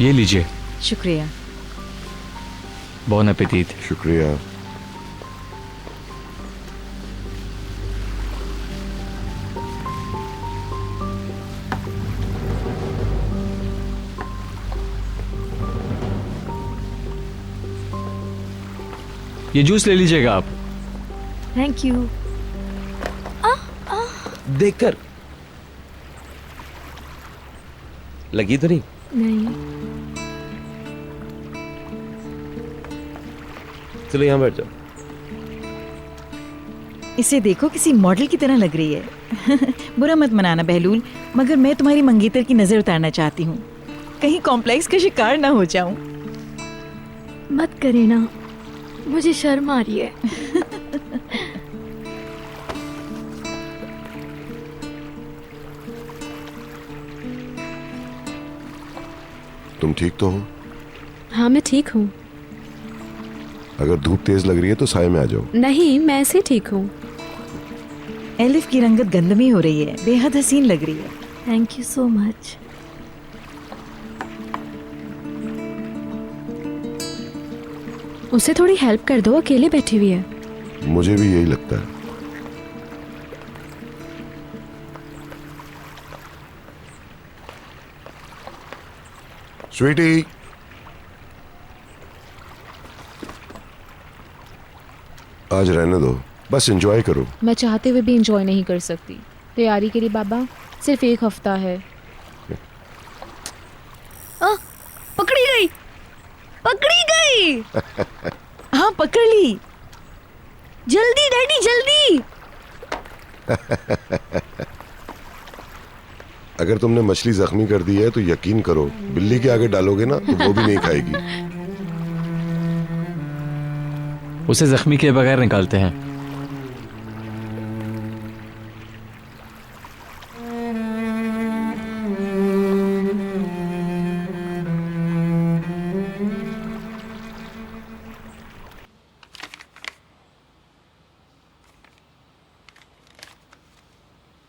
ये लीजिए। शुक्रिया। बॉन एपेटीट। शुक्रिया। ये जूस ले लीजिएगा आप। Thank you. देखकर लगी तो नहीं? नहीं। चलो यहाँ बैठ जाओ। इसे देखो, किसी मॉडल की तरह लग रही है। बुरा मत मनाना बहलूल, मगर मैं तुम्हारी मंगेतर की नजर उतारना चाहती हूँ, कहीं कॉम्प्लेक्स का शिकार ना हो जाऊं। मत करे ना, मुझे शर्म आ रही है। तुम ठीक तो हो? हाँ मैं ठीक हूँ। अगर धूप तेज लग रही है तो साए में आ जाओ। नहीं, मैं ऐसे ठीक हूँ। एलिफ की रंगत गंदमी हो रही है, बेहद हसीन लग रही है। Thank you so much. उसे थोड़ी हेल्प कर दो, अकेले बैठी हुई है। मुझे भी यही लगता है। स्वीटी, आज रहने दो, बस एंजॉय करो। मैं चाहते हुए भी एंजॉय नहीं कर सकती। तैयारी के लिए बाबा सिर्फ 1 हफ्ता है। पकड़ी गई, पकड़ी गई। हाँ पकड़ ली। जल्दी डैडी जल्दी। अगर तुमने मछली जख्मी कर दी है तो यकीन करो, बिल्ली के आगे डालोगे ना तो वो भी नहीं खाएगी। उसे जख्मी के बगैर निकालते हैं।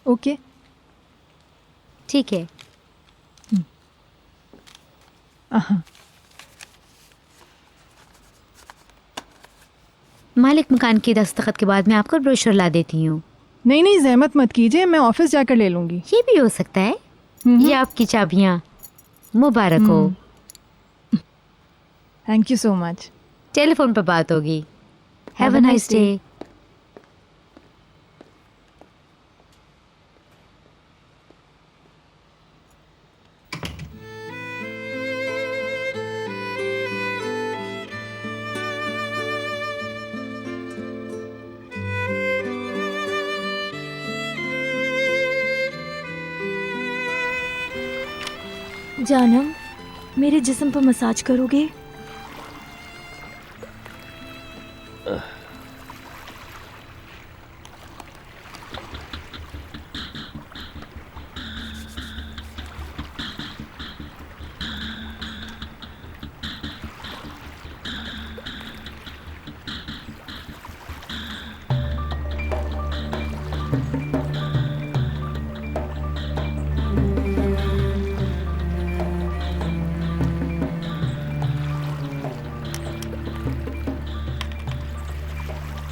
ओके ठीक है। मालिक मकान की दस्तखत के बाद मैं आपको ब्रोशर ला देती हूँ। नहीं नहीं, जहमत मत कीजिए, मैं ऑफिस जाकर ले लूंगी। ये भी हो सकता है। ये आपकी चाबियाँ, मुबारक हो। Thank you so much. Telephone पर बात होगी। Have a nice day. जानम, मेरे जिस्म पर मसाज करोगे?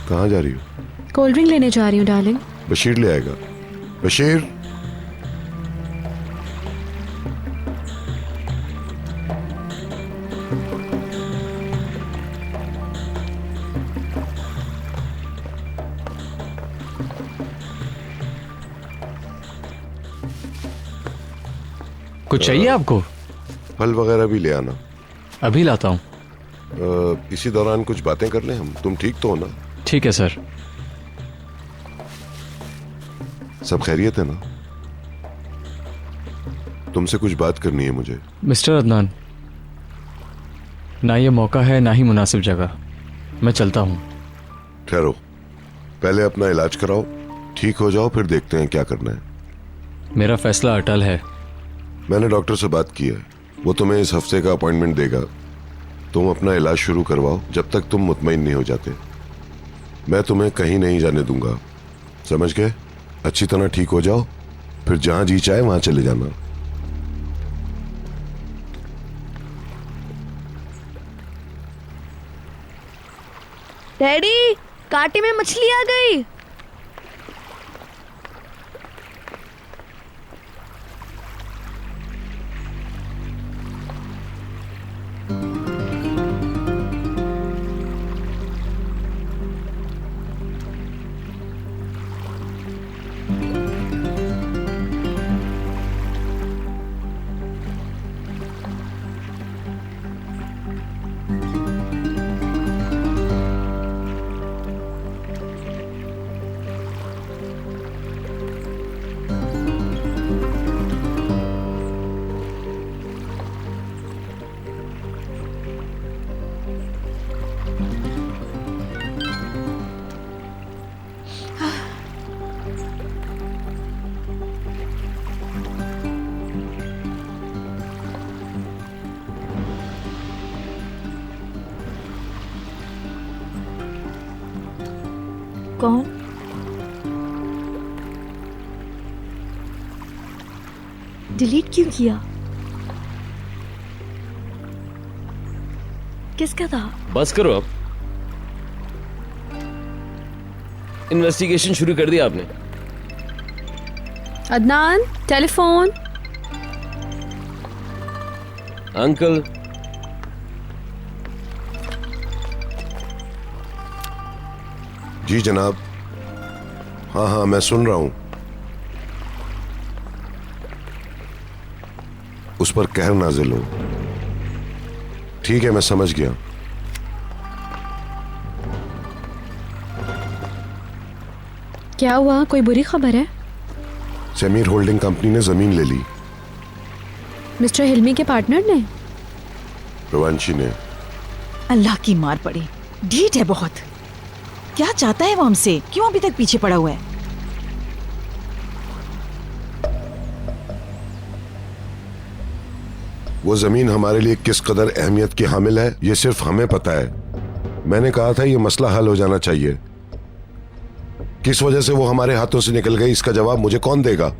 कहाँ जा रही हो? कोल्ड ड्रिंक लेने जा रही हूँ डार्लिंग। बशीर ले आएगा। बशीर, कुछ चाहिए आपको? फल वगैरह भी ले आना। अभी लाता हूँ। इसी दौरान कुछ बातें कर लें हम। तुम ठीक तो हो ना? ठीक है सर। सब खैरियत है ना? तुमसे कुछ बात करनी है मुझे। मिस्टर अदनान, ना ये मौका है ना ही मुनासिब जगह। मैं चलता हूँ। ठहरो, पहले अपना इलाज कराओ, ठीक हो जाओ, फिर देखते हैं क्या करना है। मेरा फैसला अटल है। मैंने डॉक्टर से बात की है, वो तुम्हें इस हफ्ते का अपॉइंटमेंट देगा। तुम अपना इलाज शुरू करवाओ जब तक तुम मुतमईन नहीं हो जाते। मैं तुम्हें कहीं नहीं जाने दूंगा, समझ गए? अच्छी तरह ठीक हो जाओ, फिर जहां जी चाहे वहां चले जाना। डैडी, कांटे में मछली आ गई। कौन? डिलीट क्यों किया? किसका था? बस करो अब। इन्वेस्टिगेशन शुरू कर दिया आपने। अदनान, टेलीफोन। अंकल, जी जनाब। हाँ हाँ, मैं सुन रहा हूं। उस पर कहर नाजिल हो। ठीक है, मैं समझ गया। क्या हुआ? कोई बुरी खबर है? समीर होल्डिंग कंपनी ने जमीन ले ली। मिस्टर हिल्मी के पार्टनर ने? रवांशी ने। अल्लाह की मार पड़ी, ढीठ है बहुत। क्या चाहता है वो हमसे? क्यों अभी तक पीछे पड़ा हुआ है? वो जमीन हमारे लिए किस कदर अहमियत की हामिल है, ये सिर्फ हमें पता है। मैंने कहा था ये मसला हल हो जाना चाहिए। किस वजह से वो हमारे हाथों से निकल गई, इसका जवाब मुझे कौन देगा?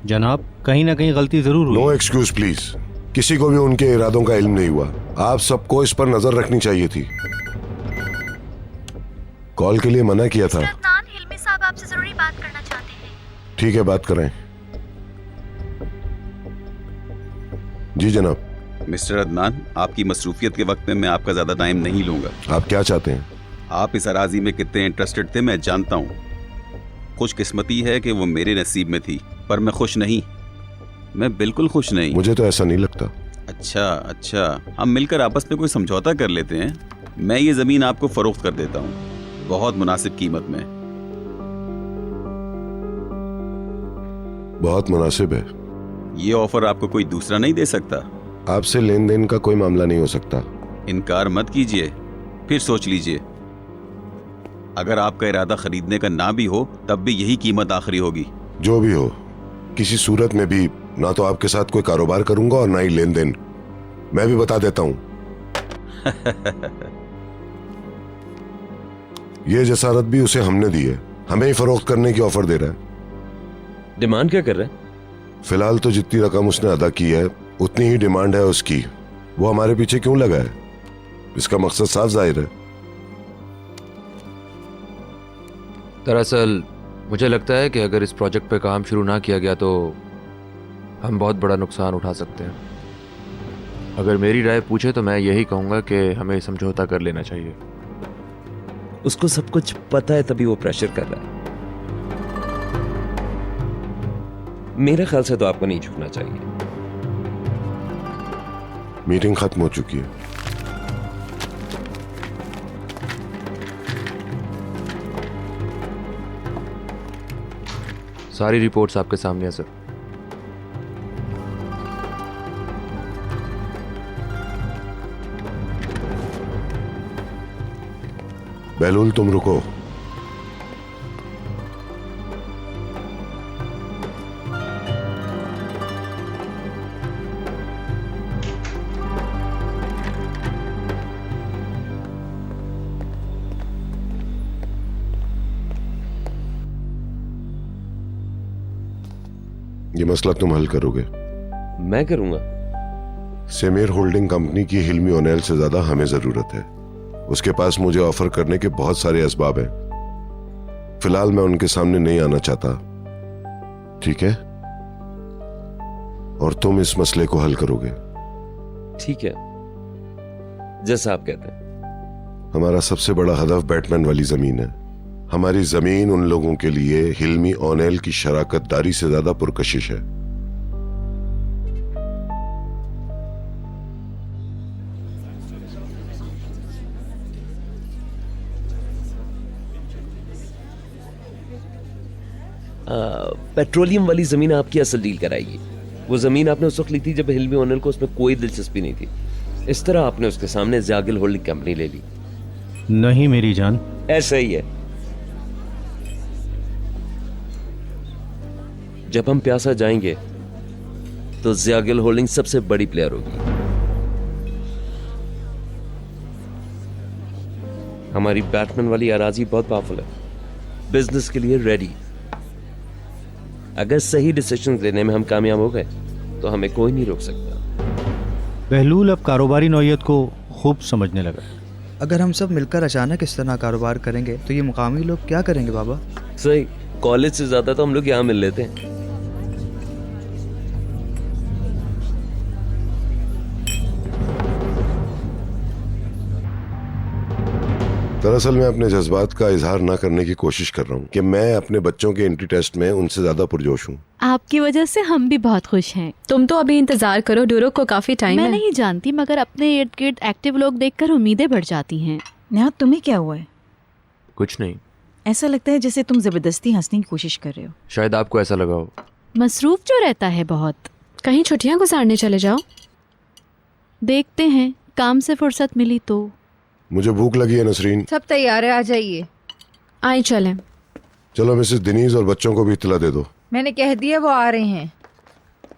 जनाब, कहीं ना कहीं गलती जरूर हुई। No excuse please. किसी को भी उनके इरादों का इल्म नहीं हुआ। आप सबको इस पर नजर रखनी चाहिए थी। कॉल के लिए मना किया था। अदनान, हिल्मी साहब आपसे जरूरी बात करना चाहते हैं। ठीक है, बात करें। जी जनाब। मिस्टर अदनान, आपकी मसरूफियत के वक्त में मैं आपका ज्यादा टाइम नहीं लूंगा। आप क्या चाहते हैं? आप इस अराजी में कितने इंटरेस्टेड थे मैं जानता हूँ। खुशकिस्मती है कि वो मेरे नसीब में थी, पर मैं खुश नहीं। मैं बिल्कुल खुश नहीं। मुझे तो ऐसा नहीं लगता। अच्छा, हम मिलकर आपस में कोई समझौता कर लेते हैं। मैं ये जमीन आपको फरोख्त कर देता हूँ, बहुत मुनासिब कीमत में। बहुत मुनासिब है। ये ऑफर आपको कोई दूसरा नहीं दे सकता। आपसे लेन देन का कोई मामला नहीं हो सकता। इनकार मत कीजिए, फिर सोच लीजिए। अगर आपका इरादा खरीदने का ना भी हो, तब भी यही कीमत आखिरी होगी। जो भी हो, किसी सूरत में भी ना तो आपके साथ कोई कारोबार करूंगा और ना ही लेन देन। मैं भी बता देता हूं। ये जसारत भी उसे हमने दी है। हमें ही फरोख्त करने की ऑफर दे रहा है। डिमांड क्या कर रहे हैं? फिलहाल तो जितनी रकम उसने अदा की है उतनी ही डिमांड है उसकी। वो हमारे पीछे क्यों लगा है? इसका मकसद साफ जाहिर है। दरअसल मुझे लगता है कि अगर इस प्रोजेक्ट पे काम शुरू ना किया गया तो हम बहुत बड़ा नुकसान उठा सकते हैं। अगर मेरी राय पूछे तो मैं यही कहूँगा कि हमें समझौता कर लेना चाहिए। उसको सब कुछ पता है, तभी वो प्रेशर कर रहा है। मेरे ख्याल से तो आपको नहीं झुकना चाहिए। मीटिंग खत्म हो चुकी है। सारी रिपोर्ट्स आपके सामने है सर। बहलूल, तुम रुको। ये मसला तुम हल करोगे? मैं करूंगा। समीर होल्डिंग कंपनी की हिल्मी ओनेल से ज्यादा हमें जरूरत है। उसके पास मुझे ऑफर करने के बहुत सारे असबाब हैं। फिलहाल मैं उनके सामने नहीं आना चाहता, ठीक है? और तुम इस मसले को हल करोगे। ठीक है, जैसा आप कहते हैं। हमारा सबसे बड़ा हदफ बैटमैन वाली जमीन है। हमारी जमीन उन लोगों के लिए हिल्मी ओनेल की शराकतदारी से ज्यादा पुरकशिश है। पेट्रोलियम वाली जमीन आपकी असल डील कराएगी। वो जमीन आपने उस वक्त ली थी जब हिल्मी ओनेल को उसमें कोई दिलचस्पी नहीं थी। इस तरह आपने उसके सामने ज़्यागिल होल्डिंग कंपनी ले ली। नहीं मेरी जान, ऐसा ही है। जब हम प्यासा जाएंगे तो ज़्यागिल होल्डिंग सबसे बड़ी प्लेयर होगी। हमारी बैटमैन वाली अराजी बहुत पावरफुल है, बिजनेस के लिए रेडी। अगर सही डिसीजन लेने में हम कामयाब हो गए तो हमें कोई नहीं रोक सकता। बहलूल अब कारोबारी नौयत को खूब समझने लगा। अगर हम सब मिलकर अचानक इस तरह कारोबार करेंगे तो ये मुकामी लोग क्या करेंगे बाबा? सही, कॉलेज से ज्यादा तो हम लोग यहाँ मिल लेते हैं। दरअसल मैं अपने जज्बात का इजहार ना करने की कोशिश कर रहा हूँ कि मैं अपने बच्चों के एंट्री टेस्ट में उनसे ज्यादा पुरजोश हूँ। आपकी वजह से हम भी बहुत खुश हैं। तुम तो अभी इंतजार करो, ड्यूरो को काफी टाइम है। मैं नहीं जानती, मगर अपने इर्द गिर्द एक्टिव लोग देखकर उम्मीदें बढ़ जाती हैं। नेहा, तुम्हें क्या हुआ है? कुछ नहीं। ऐसा लगता है जैसे तुम जबरदस्ती हंसने की कोशिश कर रहे हो। शायद आपको ऐसा लगा हो। मसरूफ जो रहता है बहुत। कहीं छुट्टियां गुजारने चले जाओ, देखते हैं काम से फुर्सत मिली तो। मुझे भूख लगी है नसरीन। सब तैयार है, आ जाइए। आए चलें। चलो मिसेस दिनीज और बच्चों को भी इत्तला दे दो। मैंने कह दिया वो आ रहे हैं।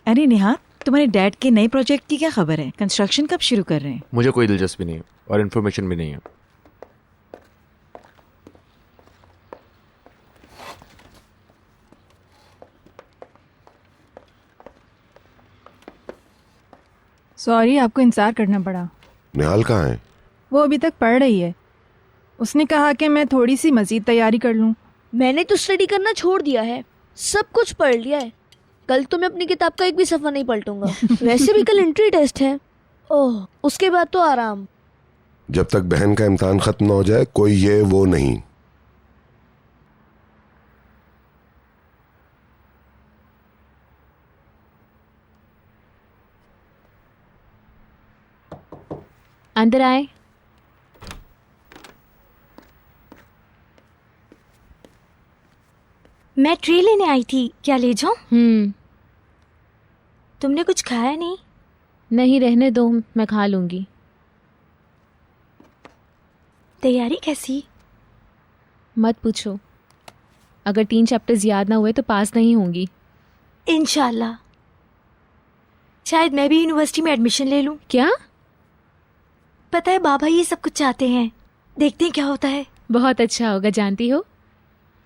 अरे नेहा, तुम्हारे डैड के नए प्रोजेक्ट की क्या खबर है? कंस्ट्रक्शन कब शुरू कर रहे हैं? मुझे कोई दिलचस्पी नहीं है और इन्फॉर्मेशन भी नहीं है। सॉरी, आपको इंतजार करना पड़ा। निहाल कहाँ है? वो अभी तक पढ़ रही है। उसने कहा कि मैं थोड़ी सी मजीद तैयारी कर लूँ। मैंने तो स्टडी करना छोड़ दिया है, सब कुछ पढ़ लिया है। कल तो मैं अपनी किताब का एक भी सफ़ा नहीं पलटूंगा। वैसे भी कल एंट्री टेस्ट है। ओह, उसके बाद तो आराम। जब तक बहन का इम्तिहान खत्म ना हो जाए कोई ये वो नहीं। अंदर आए। मैं ट्रे लेने आई थी, क्या ले जाऊं? तुमने कुछ खाया नहीं? नहीं, रहने दो, मैं खा लूंगी। तैयारी कैसी? मत पूछो, अगर 3 चैप्टर्स याद ना हुए तो पास नहीं होंगी। इंशाल्लाह। शायद मैं भी यूनिवर्सिटी में एडमिशन ले लूं। क्या? पता है बाबा ये सब कुछ चाहते हैं, देखते हैं क्या होता है। बहुत अच्छा होगा। जानती हो,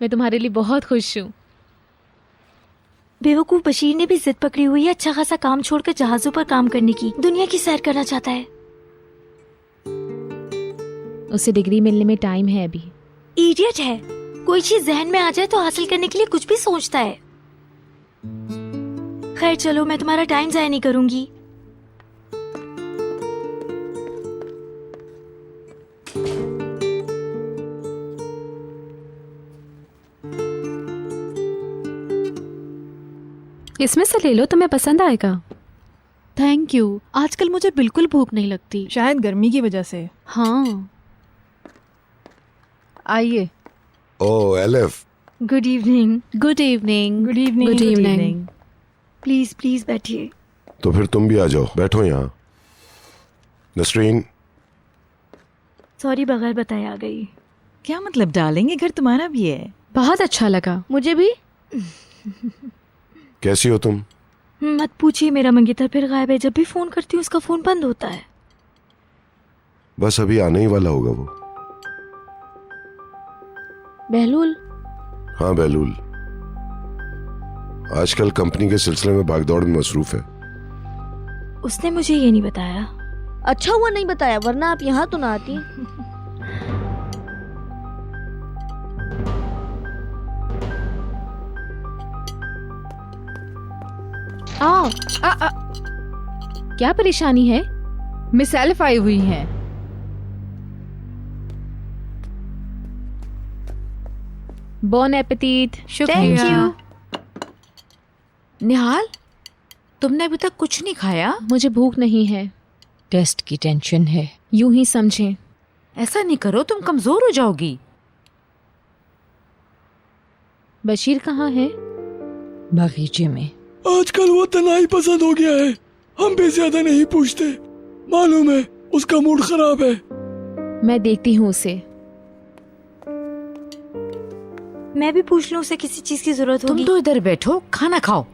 मैं तुम्हारे लिए बहुत खुश हूँ। बेवकूफ बशीर ने भी जिद पकड़ी हुई है अच्छा खासा काम छोड़कर जहाजों पर काम करने की। दुनिया की सैर करना चाहता है। उसे डिग्री मिलने में टाइम है अभी। इडियट है, कोई चीज जहन में आ जाए तो हासिल करने के लिए कुछ भी सोचता है। खैर चलो, मैं तुम्हारा टाइम जाया नहीं करूंगी। इसमें से ले लो, तुम्हें पसंद आएगा। Thank you. आजकल मुझे बिल्कुल भूख नहीं लगती। शायद गर्मी की वजह से। हाँ, आइए। Oh Elif, good evening. Good evening. Good evening. Good evening. Please please बैठिए। तो फिर तुम भी आ जाओ, बैठो यहाँ। नसरीन, सॉरी बगैर बताए आ गई। क्या मतलब डालेंगे, घर तुम्हारा भी है। बहुत अच्छा लगा मुझे भी। कैसी हो तुम? मत पूछिए, मेरा मंगेतर फिर गायब है। जब भी फोन करती हूँ उसका फोन बंद होता है। बस अभी आने ही वाला होगा वो। बहलूल? हाँ बहलूल, आजकल कंपनी के सिलसिले में भागदौड़ में मसरूफ है। उसने मुझे ये नहीं बताया। अच्छा हुआ नहीं बताया, वरना आप यहाँ तो ना आती। आओ। क्या परेशानी है? मिसेल्फ आई हुई हैं। Bon appetit. Thank you. Nihal, तुमने अभी तक कुछ नहीं खाया? मुझे भूख नहीं है। टेस्ट की टेंशन है। यूं ही समझें। ऐसा नहीं करो, तुम कमजोर हो जाओगी। बशीर कहाँ है? बगीचे में। आजकल वो तन्हाई पसंद हो गया है। हम भी ज्यादा नहीं पूछते। मालूम है उसका मूड खराब है। मैं देखती हूँ उसे। मैं भी पूछ लूं उसे किसी चीज की जरूरत होगी। तुम तो इधर बैठो, खाना खाओ।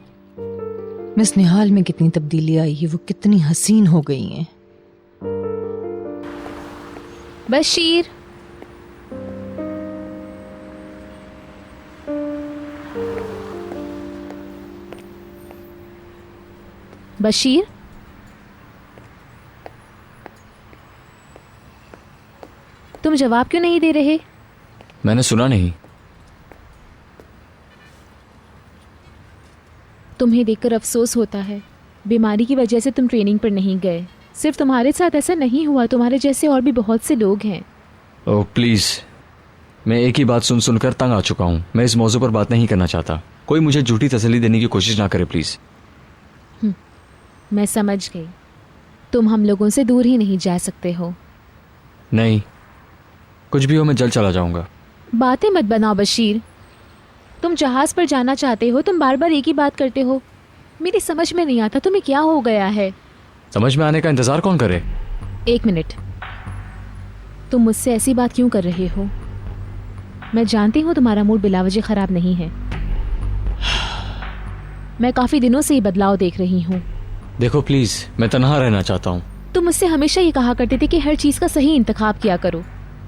मिस निहाल में कितनी तब्दीली आई है, वो कितनी हसीन हो गई हैं। बशीर। बशीर, तुम जवाब क्यों नहीं दे रहे? मैंने सुना नहीं। तुम्हें देखकर अफसोस होता है। बीमारी की वजह से तुम ट्रेनिंग पर नहीं गए। सिर्फ तुम्हारे साथ ऐसा नहीं हुआ, तुम्हारे जैसे और भी बहुत से लोग हैं। ओह प्लीज़, मैं एक ही बात सुन सुनकर तंग आ चुका हूँ। मैं इस मौजू पर बात नहीं करना चाहता। कोई मुझे झूठी तसल्ली देने की कोशिश ना करे प्लीज़। मैं समझ गई। तुम हम लोगों से दूर ही नहीं जा सकते हो। नहीं, कुछ भी हो मैं जल्द चला जाऊँगा। बातें मत बनाओ बशीर। तुम जहाज़ पर जाना चाहते हो, तुम बार बार एक ही बात करते हो। मेरी समझ में नहीं आता तुम्हें क्या हो गया है। समझ में आने का इंतज़ार कौन करे? एक मिनट, तुम मुझसे ऐसी बात क्यों कर रहे हो? मैं जानती हूँ तुम्हारा मूड बिलावजे ख़राब नहीं है। मैं काफ़ी दिनों से ये बदलाव देख रही हूँ। देखो प्लीज़, मैं तन्हा रहना चाहता हूँ। तुम मुझसे हमेशा ये कहा करते थे कि हर चीज़ का सही इंतखाब किया करो।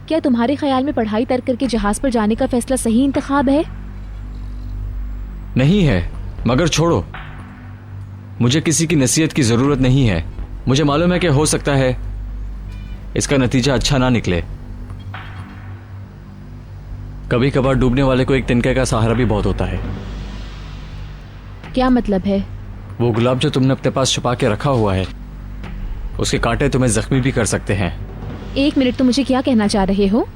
क्या तुम्हारे ख्याल में पढ़ाई तर्क करके जहाज़ पर जाने का फैसला सही इंतखाब है? नहीं है, मगर छोड़ो। मुझे किसी की नसीहत की ज़रूरत नहीं है। मुझे मालूम है कि हो सकता है इसका नतीजा अच्छा ना निकले। कभी कभार डूबने वाले को एक तिनके का सहारा भी बहुत होता है। क्या मतलब है? वो गुलाब जो तुमने अपने पास छुपा के रखा हुआ है, उसके कांटे तुम्हें जख्मी भी कर सकते हैं। एक मिनट, तुम मुझे क्या कहना चाह रहे हो?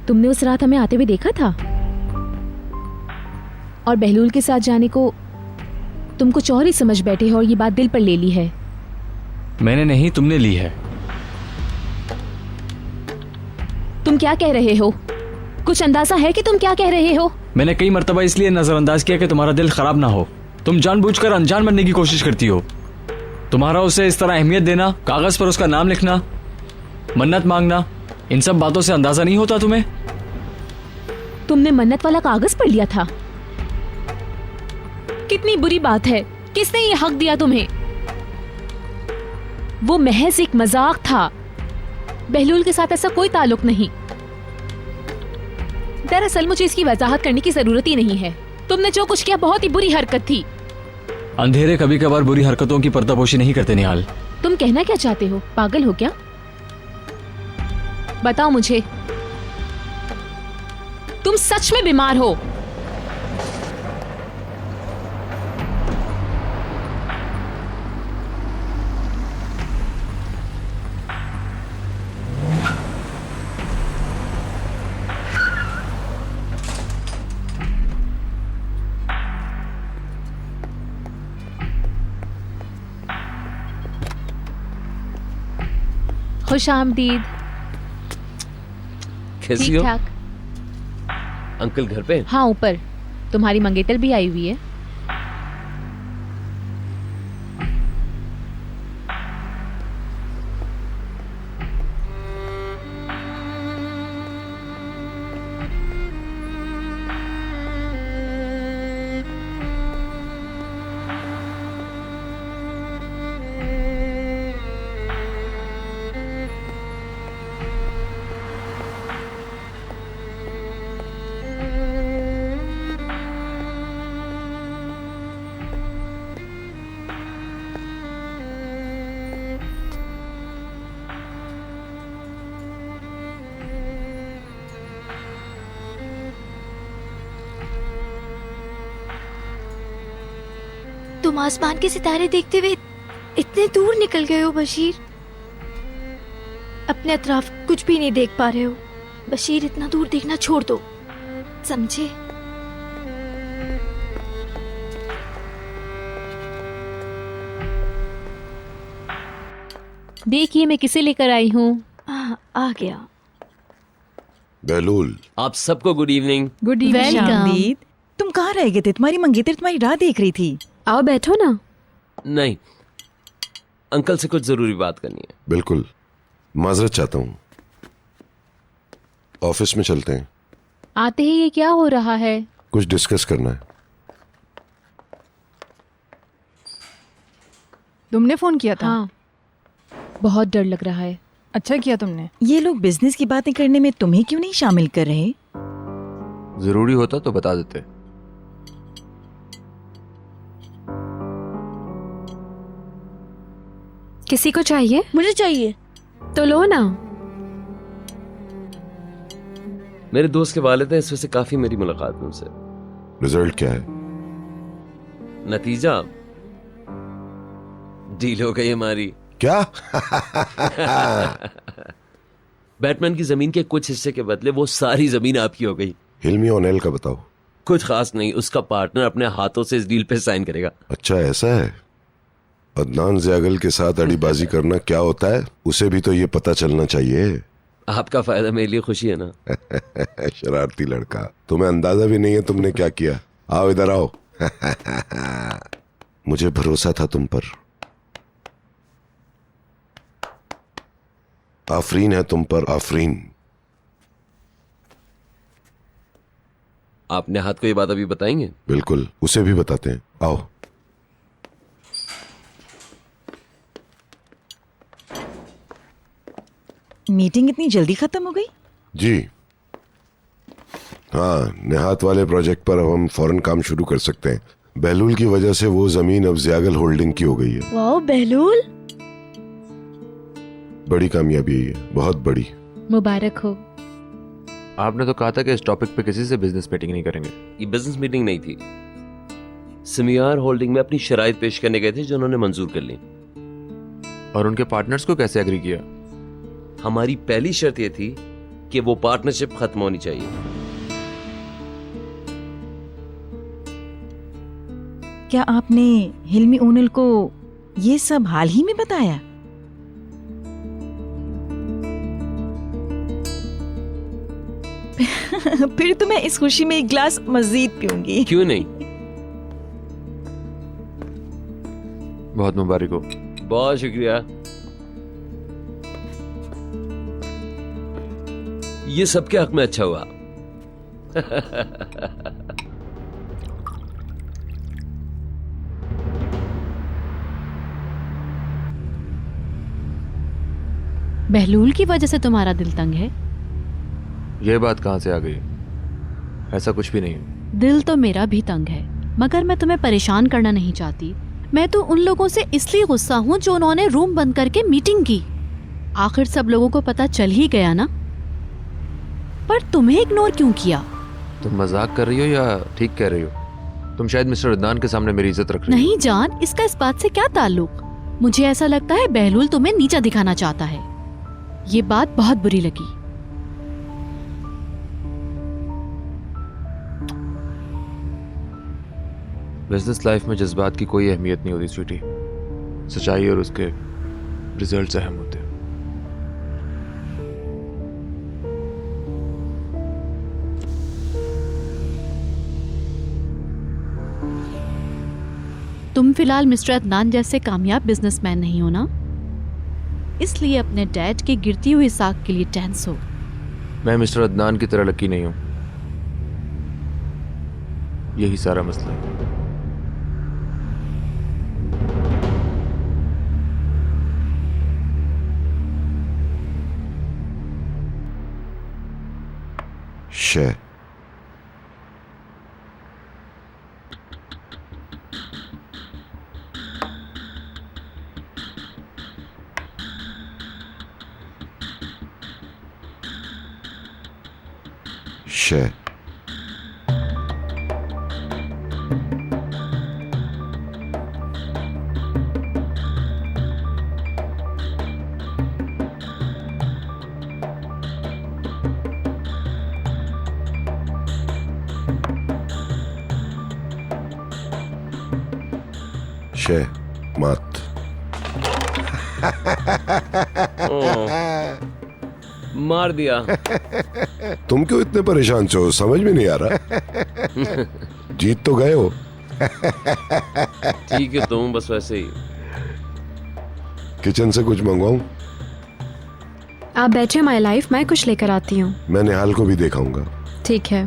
तुमने उस रात हमें आते हुए देखा था और बहलूल के साथ जाने को तुम कुछ और ही समझ बैठे हो और ये बात दिल पर ले ली है। मैंने नहीं, तुमने ली है। तुम क्या कह रहे हो? कुछ अंदाजा है कि तुम क्या कह रहे हो? मैंने कई मर्तबा इसलिए नजरअंदाज किया कि तुम्हारा दिल खराब ना हो। तुम जानबूझकर अनजान बनने की कोशिश करती हो। तुम्हारा उसे इस तरह अहमियत देना, कागज पर उसका नाम लिखना, मन्नत मांगना, इन सब बातों से अंदाजा नहीं होता तुम्हें? तुमने मन्नत वाला कागज पढ़ लिया था? कितनी बुरी बात है। किसने ये हक दिया तुम्हें? वो महज एक मजाक था। बहलूल के साथ ऐसा कोई ताल्लुक नहीं। दरअसल मुझे इसकी वजाहत करने की जरूरत ही नहीं है। तुमने जो कुछ किया बहुत ही बुरी हरकत थी। अंधेरे कभी कभार बुरी हरकतों की पर्दापोशी नहीं करते निहाल। तुम कहना क्या चाहते हो? पागल हो क्या? बताओ मुझे, तुम सच में बीमार हो? खुश आमदीद। कैसी ठीक हो? ठाक। अंकल घर पे? हाँ, ऊपर। तुम्हारी मंगेतर भी आई हुई है। तुम आसमान के सितारे देखते हुए इतने दूर निकल गए हो बशीर। अपने अतराफ कुछ भी नहीं देख पा रहे हो। बशीर, इतना दूर देखना छोड़ दो, समझे? देखिए मैं किसे लेकर आई हूँ। आ गया। बहलूल, आप सबको गुड इवनिंग। गुड इवनिंग शामदीद। तुम कहाँ रह गए थे? तुम्हारी मंगेतर तुम्हारी राह देख रही थी। आओ बैठो ना। नहीं, अंकल से कुछ जरूरी बात करनी है। बिल्कुल, माजरत चाहता हूँ। ऑफिस में चलते हैं। आते ही ये क्या हो रहा है? कुछ डिस्कस करना है। तुमने फोन किया था? हाँ, बहुत डर लग रहा है। अच्छा किया तुमने। ये लोग बिजनेस की बातें करने में तुम्हें क्यों नहीं शामिल कर रहे? जरूरी होता तो बता देते। किसी को चाहिए? मुझे चाहिए। तो लो ना। मेरे दोस्त के वालिद हैं, इस वजह से काफी मेरी मुलाकात है उनसे। रिजल्ट क्या है? नतीजा डील हो गई हमारी। क्या? बैटमैन की जमीन के कुछ हिस्से के बदले वो सारी जमीन आपकी हो गई। हिल्मी ओनेल का बताओ। कुछ खास नहीं, उसका पार्टनर अपने हाथों से इस डील पे साइन करेगा। अच्छा ऐसा है। अदनान ज़यागल के साथ अड़ीबाजी करना क्या होता है, उसे भी तो ये पता चलना चाहिए। आपका फायदा मेरे लिए खुशी है ना। शरारती लड़का, तुम्हें अंदाजा भी नहीं है तुमने क्या किया। आओ इधर आओ। मुझे भरोसा था तुम पर। आफरीन है तुम पर, आफरीन। आपने हाथ को ये बात अभी बताएंगे? बिल्कुल, उसे भी बताते हैं। आओ। मीटिंग इतनी जल्दी खत्म हो गई? जी हाँ, निहात वाले प्रोजेक्ट पर अब हम फौरन काम शुरू कर सकते हैं। बहलूल की वजह से वो जमीन अब ज़यागल होल्डिंग की हो गई है। वाह बहलूल, बड़ी कामयाबी है ये, बहुत बड़ी। मुबारक हो। आपने तो कहा था कि इस टॉपिक पे किसी से बिजनेस मीटिंग नहीं करेंगे। ये बिजनेस मीटिंग नहीं थी। सिमियार होल्डिंग में अपनी शराइत पेश करने गए थे जो उन्होंने मंजूर कर ली। और उनके पार्टनर्स को कैसे एग्री किया? हमारी पहली शर्त यह थी कि वो पार्टनरशिप खत्म होनी चाहिए। क्या आपने हिल्मी ओनेल को ये सब हाल ही में बताया? फिर तो मैं इस खुशी में एक ग्लास मजीद पीऊंगी। क्यों नहीं? बहुत मुबारक हो। बहुत शुक्रिया। ये सबके हक में अच्छा हुआ। बहलूल की वजह से तुम्हारा दिल तंग है? यह बात कहां से आ गई? ऐसा कुछ भी नहीं है। दिल तो मेरा भी तंग है, मगर मैं तुम्हें परेशान करना नहीं चाहती। मैं तो उन लोगों से इसलिए गुस्सा हूँ जो उन्होंने रूम बंद करके मीटिंग की। आखिर सब लोगों को पता चल ही गया ना। पर तुम्हें इग्नोर क्यों किया? तुम मजाक कर रही हो या ठीक कह रही हो? तुम शायद मिस्टर अदनान के सामने मेरी इज्जत रख रही हो। नहीं जान, इसका इस बात से क्या ताल्लुक? मुझे ऐसा लगता है बहलूल तुम्हें नीचा दिखाना चाहता है। ये बात बहुत बुरी लगी। बिजनेस लाइफ में जज्बात की कोई अहमियत नहीं होती स्वीटी। सच्चाई और उसके रिजल्ट्स अहम होते हैं। तुम फिलहाल मिस्टर अदनान जैसे कामयाब बिजनेसमैन नहीं हो ना, इसलिए अपने डैड की गिरती हुई साख के लिए टेंस हो। मैं मिस्टर अदनान की तरह लकी नहीं हूं, यही सारा मसला है। शे शे शे मत। मार दिया। तुम क्यों इतने परेशान हो, समझ में नहीं आ रहा। जीत तो गए हो। ठीक है तुम बस वैसे ही। किचन से कुछ मंगवाऊं? आप बैठे माय लाइफ, मैं कुछ लेकर आती हूँ। मैं निहाल को भी दिखाऊंगा। ठीक है।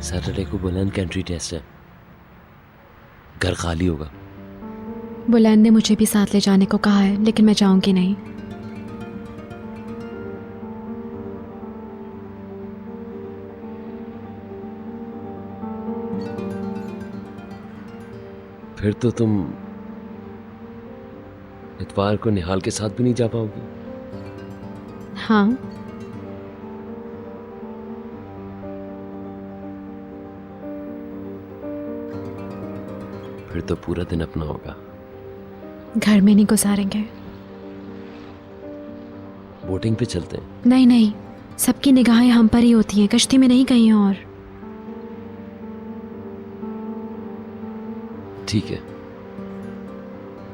सैटरडे को बुलंद का एंट्री टेस्ट है, घर खाली होगा। बुलंद ने मुझे भी साथ ले जाने को कहा है, लेकिन मैं जाऊंगी नहीं। फिर तो तुम इतवार को निहाल के साथ भी नहीं जा पाओगी। हाँ, फिर तो पूरा दिन अपना होगा। घर में नहीं गुजारेंगे। बोटिंग पे चलते हैं। नहीं नहीं, सबकी निगाहें हम पर ही होती हैं, कश्ती में नहीं कहीं और। ठीक है,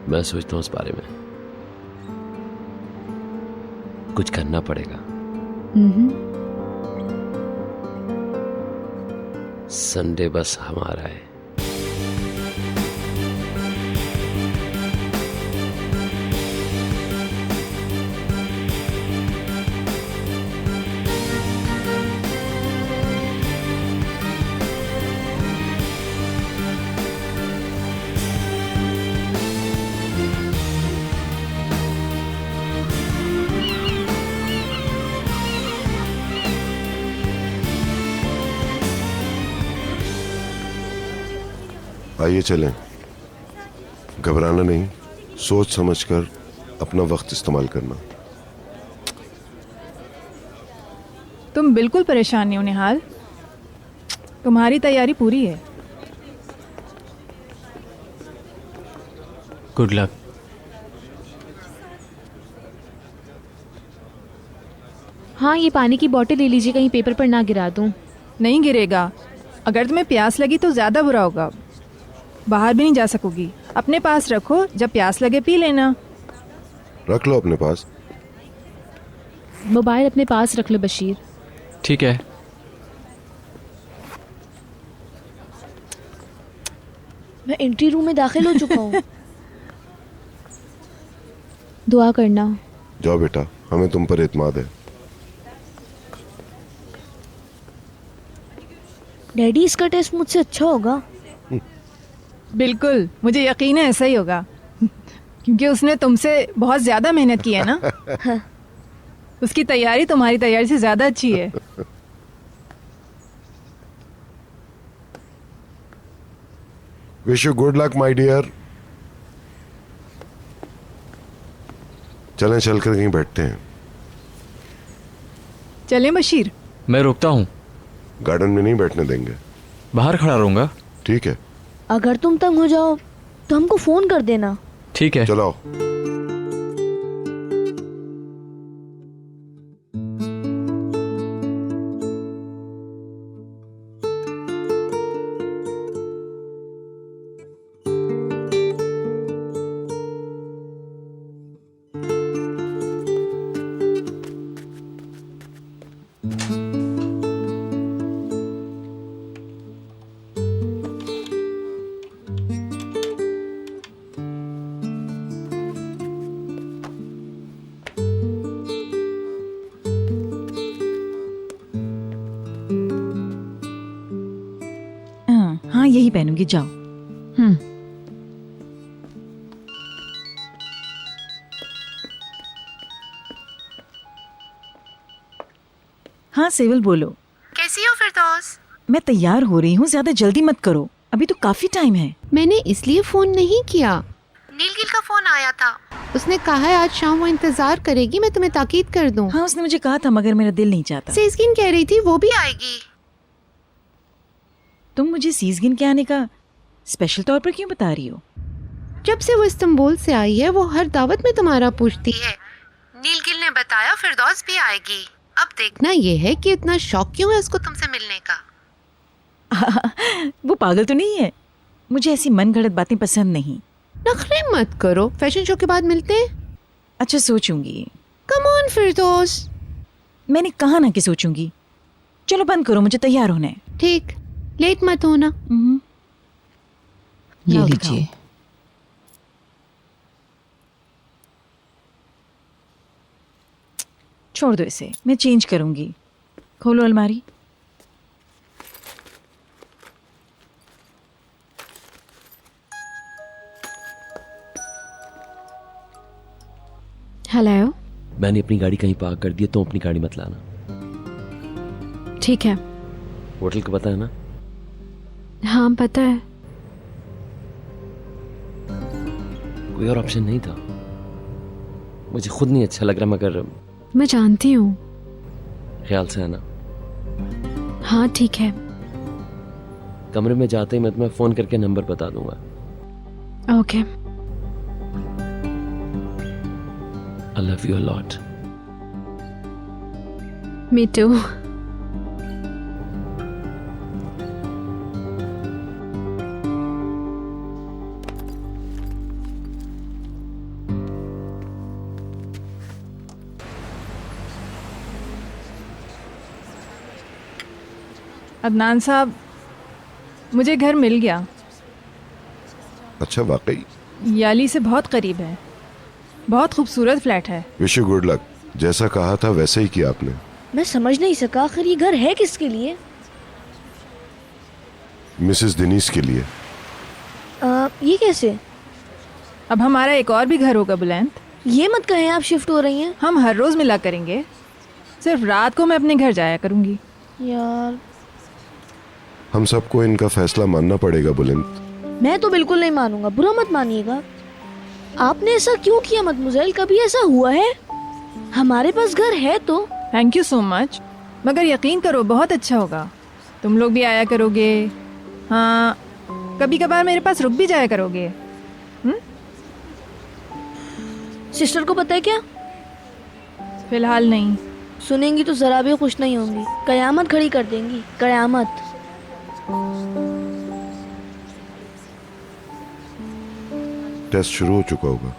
मैं सोचता हूँ इस बारे में। कुछ करना पड़ेगा। संडे बस हमारा है। आइए चलें। घबराना नहीं, सोच समझकर अपना वक्त इस्तेमाल करना। तुम बिल्कुल परेशान नहीं हो निहाल, तुम्हारी तैयारी पूरी है। Good luck. हाँ, ये पानी की बोतल ले लीजिए, कहीं पेपर पर ना गिरा दूं। नहीं गिरेगा। अगर तुम्हें प्यास लगी तो ज़्यादा बुरा होगा, बाहर भी नहीं जा सकोगी। अपने पास रखो, जब प्यास लगे पी लेना। रख लो अपने पास। मोबाइल अपने पास रख लो बशीर। ठीक है। मैं एंट्री रूम में दाखिल हो चुका हूँ। दुआ करना। जाओ बेटा, हमें तुम पर एतमाद है। डैडी, इसका टेस्ट मुझसे अच्छा होगा। बिल्कुल, मुझे यकीन है ऐसा ही होगा, क्योंकि उसने तुमसे बहुत ज़्यादा मेहनत की है ना। उसकी तैयारी तुम्हारी तैयारी से ज़्यादा अच्छी है। Wish you good luck my dear. चलें, चलकर कहीं बैठते हैं। चलें बशीर? मैं रुकता हूँ, गार्डन में नहीं बैठने देंगे, बाहर खड़ा रहूंगा। ठीक है? अगर तुम तंग हो जाओ तो हमको फोन कर देना। ठीक है। चलो। हाँ यही पहनूंगी, जाओ। हाँ सेवल बोलो। कैसी हो फिरदौस? मैं तैयार हो रही हूँ, ज्यादा जल्दी मत करो, अभी तो काफी टाइम है। मैंने इसलिए फोन नहीं किया, नीलगिल का फोन आया था, उसने कहा है आज शाम वो इंतजार करेगी, मैं तुम्हें ताकीद कर दूं। हाँ उसने मुझे कहा था, मगर मेरा दिल नहीं चाहता। सीज़गिन कह रही थी वो भी आएगी। तुम मुझे सीज़गिन के आने का स्पेशल तौर पर क्यों बता रही हो? जब से वो इस्तांबुल से आई है वो हर दावत में तुम्हारा पूछती है। नीलगिल ने बताया फिरदौस भी आएगी। अब देखना ये है कि इतना शौक क्यों है उसको तुमसे मिलने का। वो पागल तो नहीं है? मुझे ऐसी मनगढ़ंत बातें पसंद नहीं। नखरे मत करो, फैशन शो के बाद मिलते हैं। अच्छा सोचूंगी। कम ऑन फिरदौस। मैंने कहा ना कि सोचूंगी। चलो बंद करो, मुझे तैयार होना है। ठीक, लेट मत होना। ये लीजिए। छोड़ दो इसे, मैं चेंज करूंगी। खोलो अलमारी। हेलो। मैंने अपनी गाड़ी कहीं पार्क कर दी है, तुम अपनी गाड़ी मत लाना। ठीक है। होटल का पता है ना? हाँ पता है। कोई और ऑप्शन नहीं था। मुझे खुद नहीं अच्छा लग रहा, मगर मैं जानती हूँ। ख्याल से है ना? हाँ ठीक है। कमरे में जाते ही मैं तुम्हें फोन करके नंबर बता दूंगा। Okay. I love you a lot. Me too. Adnan साहब, मुझे घर मिल गया। अच्छा वाकई? याली से बहुत करीब है, बहुत खूबसूरत फ्लैट है। Wish you good luck. जैसा कहा था वैसे ही किया आपने। मैं समझ नहीं सका आखिर ये घर है किसके लिए? मिसेस दिनीस के लिए। ये कैसे? अब हमारा एक और भी घर होगा बुलंद। ये मत कहें आप शिफ्ट हो रही हैं। हम हर रोज मिला करेंगे, सिर्फ रात को मैं अपने घर जाया करूंगी। यार हम सबको इनका फैसला मानना पड़ेगा बुलंद। मैं तो बिल्कुल नहीं मानूंगा, बुरा मत मानिएगा। आपने ऐसा क्यों किया मदमुज़ेल? कभी ऐसा हुआ है? हमारे पास घर है तो। थैंक यू सो मच, मगर यकीन करो बहुत अच्छा होगा। तुम लोग भी आया करोगे, हाँ कभी कभार मेरे पास रुक भी जाया करोगे। सिस्टर को पता है क्या? फिलहाल नहीं। सुनेंगी तो जरा भी खुश नहीं होंगी, कयामत खड़ी कर देंगी, कयामत। टेस्ट शुरू हो चुका होगा।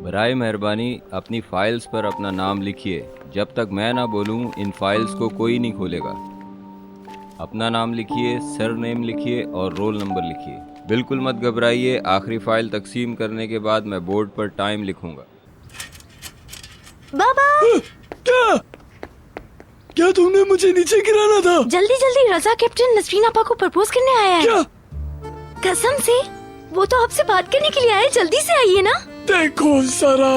बराए मेहरबानी अपनी फाइल्स पर अपना नाम लिखिए। जब तक मैं ना बोलूं इन फाइल्स को कोई नहीं खोलेगा। अपना नाम लिखिए, सरनेम लिखिए और रोल नंबर लिखिए। बिल्कुल मत घबराइए, आखिरी फाइल तकसीम करने के बाद मैं बोर्ड पर टाइम लिखूंगा। बाबा! क्या तुमने मुझे नीचे गिराना था? जल्दी जल्दी रजा कैप्टन नसरीन आपा को प्रपोज करने आया है। क्या? कसम से वो तो आपसे बात करने के लिए आए, जल्दी से आइए ना। देखो सारा,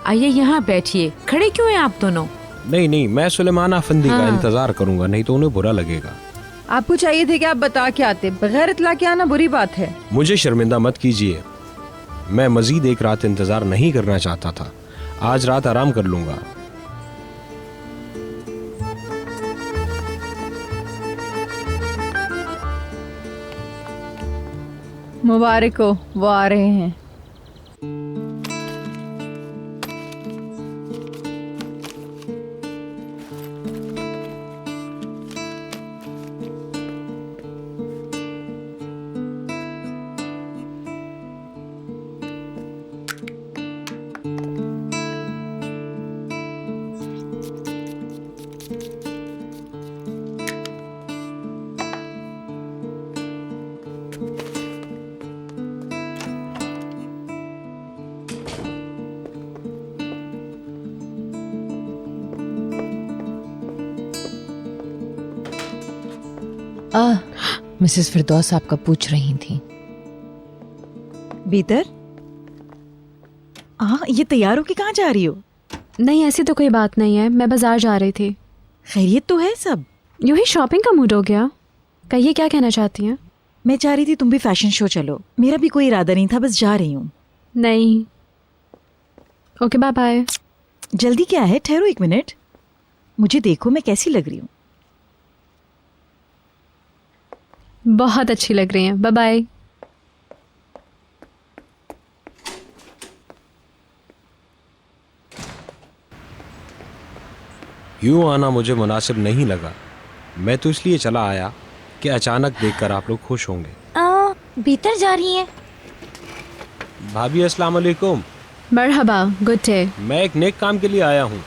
आइए यहाँ बैठिए। खड़े क्यों हैं आप दोनों? नहीं, मैं सुलेमान अफंदी का इंतजार करूंगा, नहीं तो उन्हें बुरा लगेगा। आपको चाहिए थे कि आप बता के आते, बगैर इतला के आना बुरी बात है। मुझे शर्मिंदा मत कीजिए, मैं मजीद एक रात इंतजार नहीं करना चाहता था। आज रात आराम कर लूंगा। मुबारक हो, वो आ रहे हैं। मिसेस फिरदौस आपका पूछ रही थी। बेहतर ये तैयार हो कि कहाँ जा रही हो? नहीं, ऐसी तो कोई बात नहीं है, मैं बाजार जा रही थी। खैरियत तो है सब? यूं ही शॉपिंग का मूड हो गया। कहिए क्या कहना चाहती हैं? मैं चाह रही थी तुम भी फैशन शो चलो। मेरा भी कोई इरादा नहीं था, बस जा रही हूँ। नहीं। Okay, bye bye. जल्दी क्या है, ठहरो 1 मिनट। मुझे देखो मैं कैसी लग रही हूँ। बहुत अच्छी लग रही हैं। Bye bye. यूं आना मुझे मुनासिब नहीं लगा। मैं तो इसलिए चला आया कि अचानक देखकर आप लोग खुश होंगे। भीतर जा रही हैं? भाभी अस्सलाम वालेकुम। मरहबा, गुड डे। मैं एक नेक काम के लिए आया हूँ।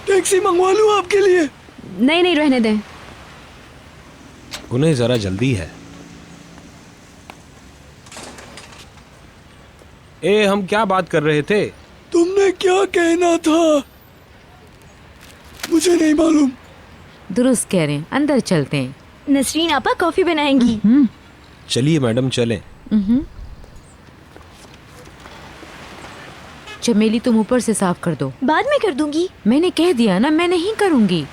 टैक्सी मंगवा लूं आपके लिए? नहीं नहीं, रहने दें। उन्हें जरा जल्दी है। हम क्या बात कर रहे थे? तुमने क्या कहना था? मुझे नहीं मालूम। दुरुस्त कह रहे हैं, अंदर चलते हैं। नसरीन आपा कॉफी बनाएंगी। चलिए मैडम चलें। चमेली तुम ऊपर से साफ कर दो। बाद में कर दूंगी। मैंने कह दिया ना, मैं नहीं करूंगी।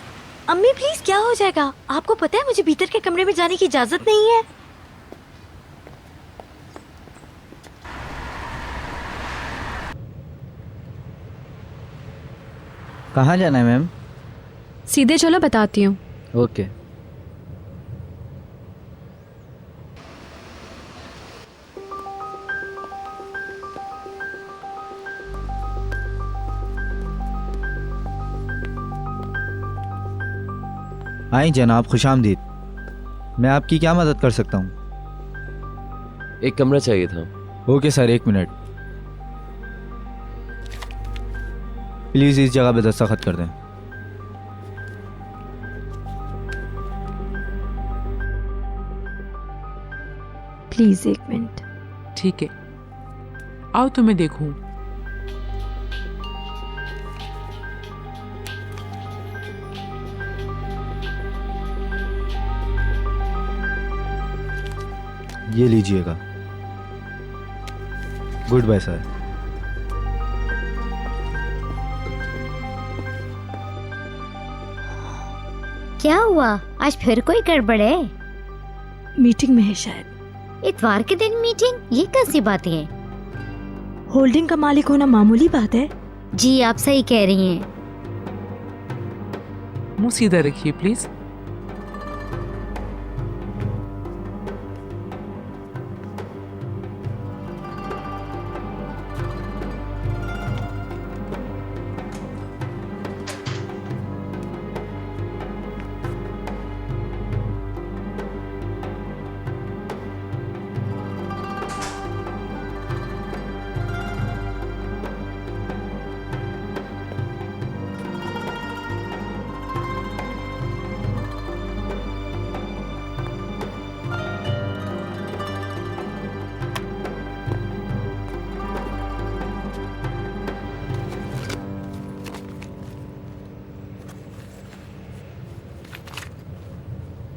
अम्मी प्लीज, क्या हो जाएगा? आपको पता है मुझे भीतर के कमरे में जाने की इजाजत नहीं है। कहाँ जाना है मैम? सीधे चलो, बताती हूँ। ओके। आई जनाब, खुशामदीद। मैं आपकी क्या मदद कर सकता हूँ? एक कमरा चाहिए था। Okay sir, 1 minute. प्लीज़ इस जगह पे दस्तखत कर दें। प्लीज 1 मिनट। ठीक है, आओ तुम्हें देखूं। ये लीजिएगा। Good bye sir. क्या हुआ? आज फिर कोई गड़बड़ है? मीटिंग में है शायद। इतवार के दिन मीटिंग? ये कैसी बातें हैं? होल्डिंग का मालिक होना मामूली बात है। जी आप सही कह रही हैं। मुंह सीधा रखिए प्लीज।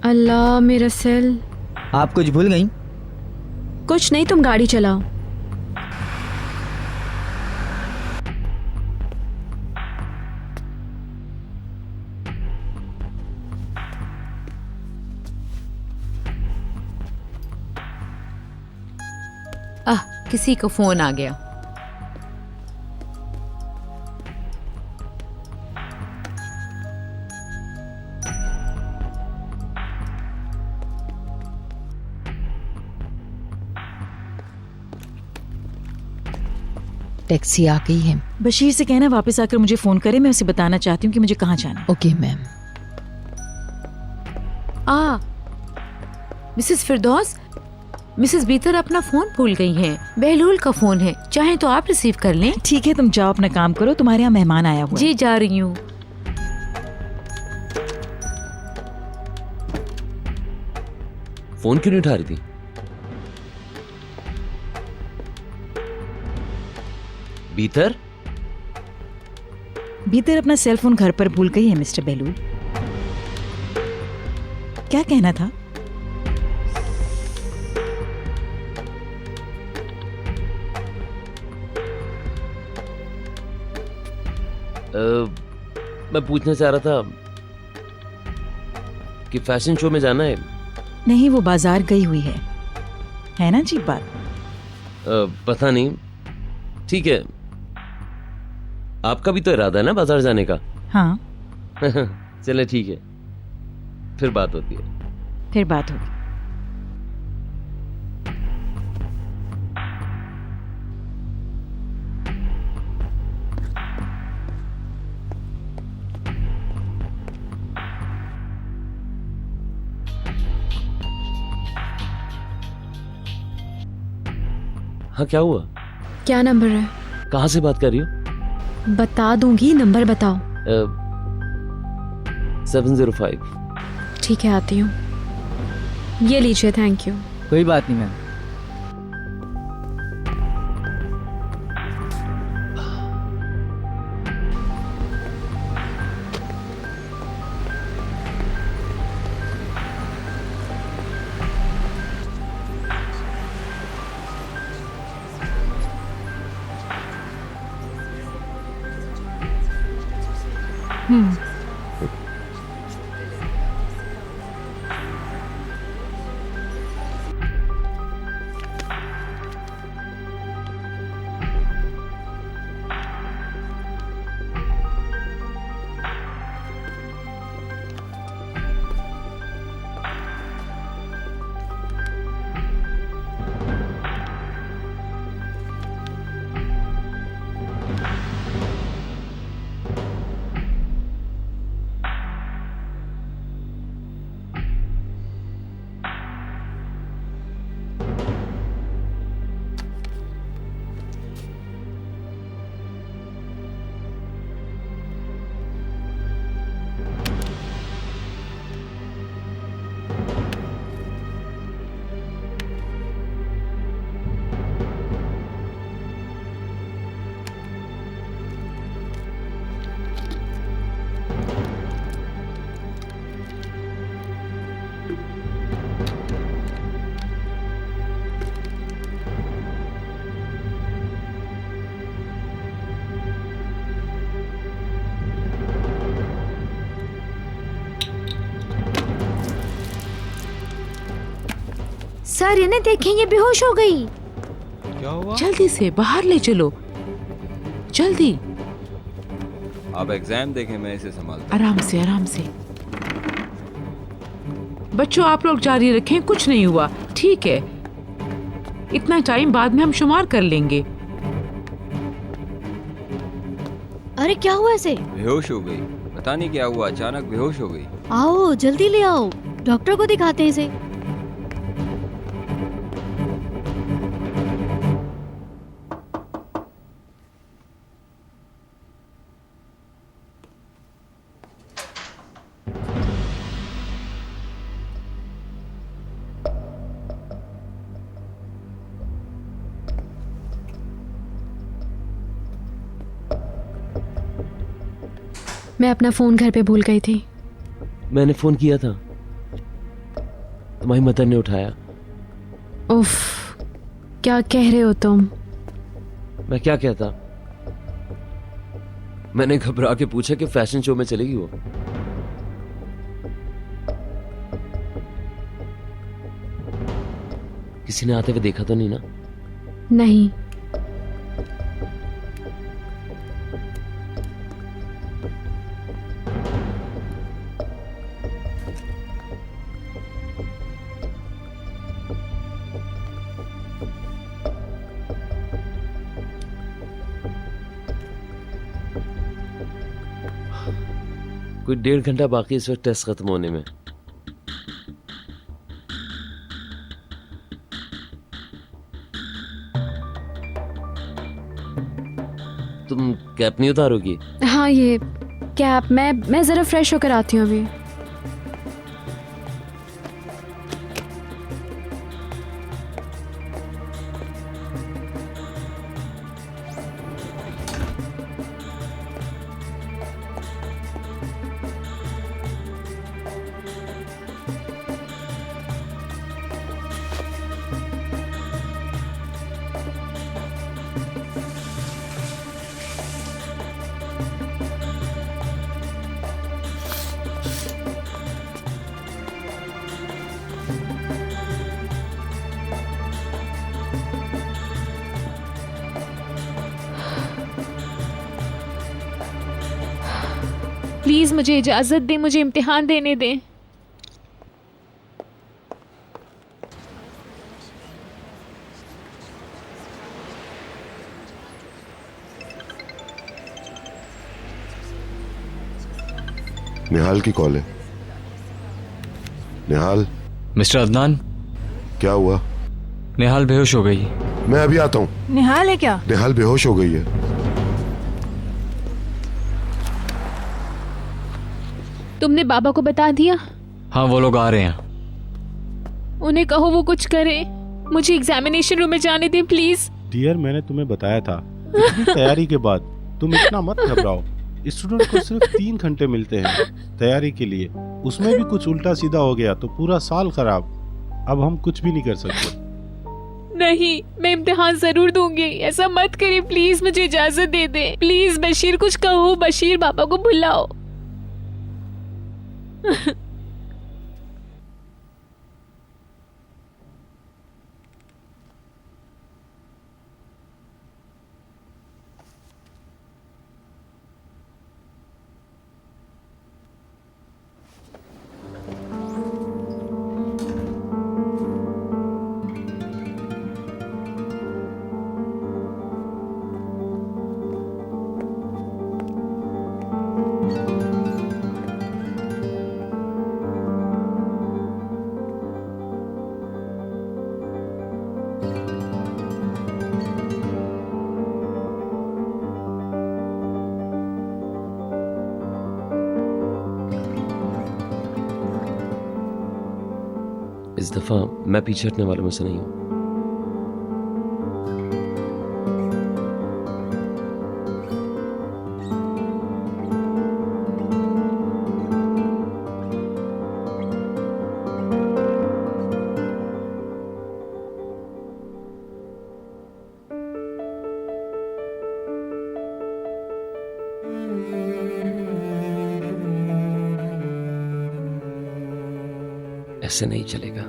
अल्लाह मेरा सेल। आप कुछ भूल गई? कुछ नहीं, तुम गाड़ी चलाओ। किसी का फोन आ गया। टैक्सी आ गई है। बशीर से कहना वापस आकर मुझे फोन करे, मैं उसे बताना चाहती हूँ कि मुझे कहाँ जाना। Okay ma'am. मिसेस फिरदौस, मिसेस बीतर अपना फोन भूल गई हैं। बहलूल का फोन है, चाहे तो आप रिसीव कर लें। ठीक है, तुम जाओ अपना काम करो, तुम्हारे यहाँ मेहमान आया हुआ है। जी जा रही हूँ। फोन क्यों नहीं उठा रही थी? बीतर बीतर अपना सेल फोन घर पर भूल गई है मिस्टर बहलूल। क्या कहना था? मैं पूछना चाह रहा था कि फैशन शो में जाना है। नहीं, वो बाजार गई हुई है ना जी बात? पता नहीं। ठीक है, आपका भी तो इरादा है ना बाजार जाने का? हाँ। चले ठीक है, फिर बात होती है। फिर बात होगी। हाँ, क्या हुआ? क्या नंबर है? कहाँ से बात कर रही हो? बता दूंगी, नंबर बताओ। 705। ठीक है, आती हूँ। ये लीजिए। Thank you. कोई बात नहीं मैम। सर इन्हें देखें, ये बेहोश हो गई। क्या हुआ? जल्दी से बाहर ले चलो, जल्दी। आप एग्जाम देखें, मैं इसे संभालता आराम से, आराम से। बच्चों आप लोग जारी रखें, कुछ नहीं हुआ, ठीक है? इतना टाइम बाद में हम शुमार कर लेंगे। अरे क्या हुआ ऐसे? बेहोश हो गई, पता नहीं क्या हुआ, अचानक बेहोश हो गई। आओ जल्दी ले आओ, डॉक्टर को दिखाते हैं इसे। मैं अपना फोन घर पे भूल गई थी। मैंने फोन किया था, तुम्हारी मदर ने उठाया। उफ, क्या कह रहे हो तुम? मैं क्या कहता? मैंने घबरा के पूछा कि फैशन शो में चलेगी वो। किसी ने आते हुए देखा तो नहीं ना? नहीं। कोई 1.5 घंटा बाकी इस वक्त टेस्ट खत्म होने में। तुम कैप नहीं उतारोगी? हाँ ये कैप, मैं ज़रा फ्रेश होकर आती हूँ अभी। प्लीज मुझे इजाजत दें, मुझे इम्तिहान देने दें। निहाल की कॉल है। निहाल। मिस्टर अदनान। क्या हुआ? निहाल बेहोश हो गई। मैं अभी आता हूँ। निहाल है क्या? निहाल बेहोश हो गई है। तुमने बाबा को बता दिया? हाँ वो लोग आ रहे हैं। उन्हें कहो वो कुछ करे। मुझे एग्जामिनेशन रूम में जाने दें प्लीज। डियर, मैंने तुम्हें बताया था इतनी तैयारी के बाद तुम इतना मत घबराओ। स्टूडेंट को सिर्फ 3 घंटे मिलते हैं तैयारी के लिए, उसमें भी कुछ उल्टा सीधा हो गया तो पूरा साल खराब। अब हम कुछ भी नहीं कर सकते। नहीं, मैं इम्तिहान जरूर दूंगी। ऐसा मत करिए प्लीज, मुझे इजाजत दे दे प्लीज। बशीर कुछ कहो, बशीर पापा को बुलाओ। इस दफा मैं पीछे हटने वालों में से नहीं हूं। ऐसे नहीं चलेगा।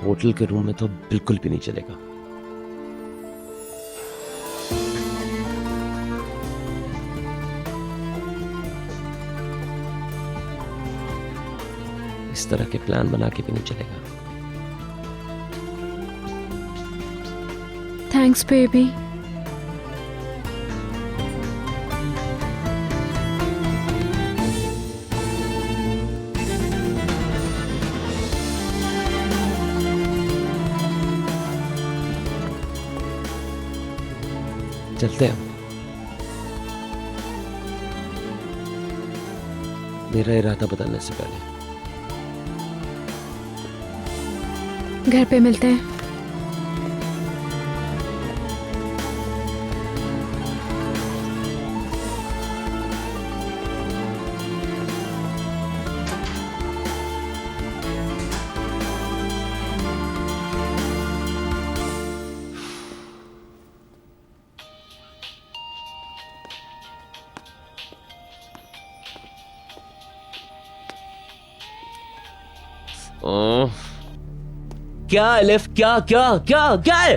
होटल के रूम में तो बिल्कुल भी नहीं चलेगा। इस तरह के प्लान बना के भी नहीं चलेगा। Thanks baby. चलते हैं। मेरा इरादा बदलने से पहले घर पे मिलते हैं। क्या एलिफ, क्या क्या क्या क्या है?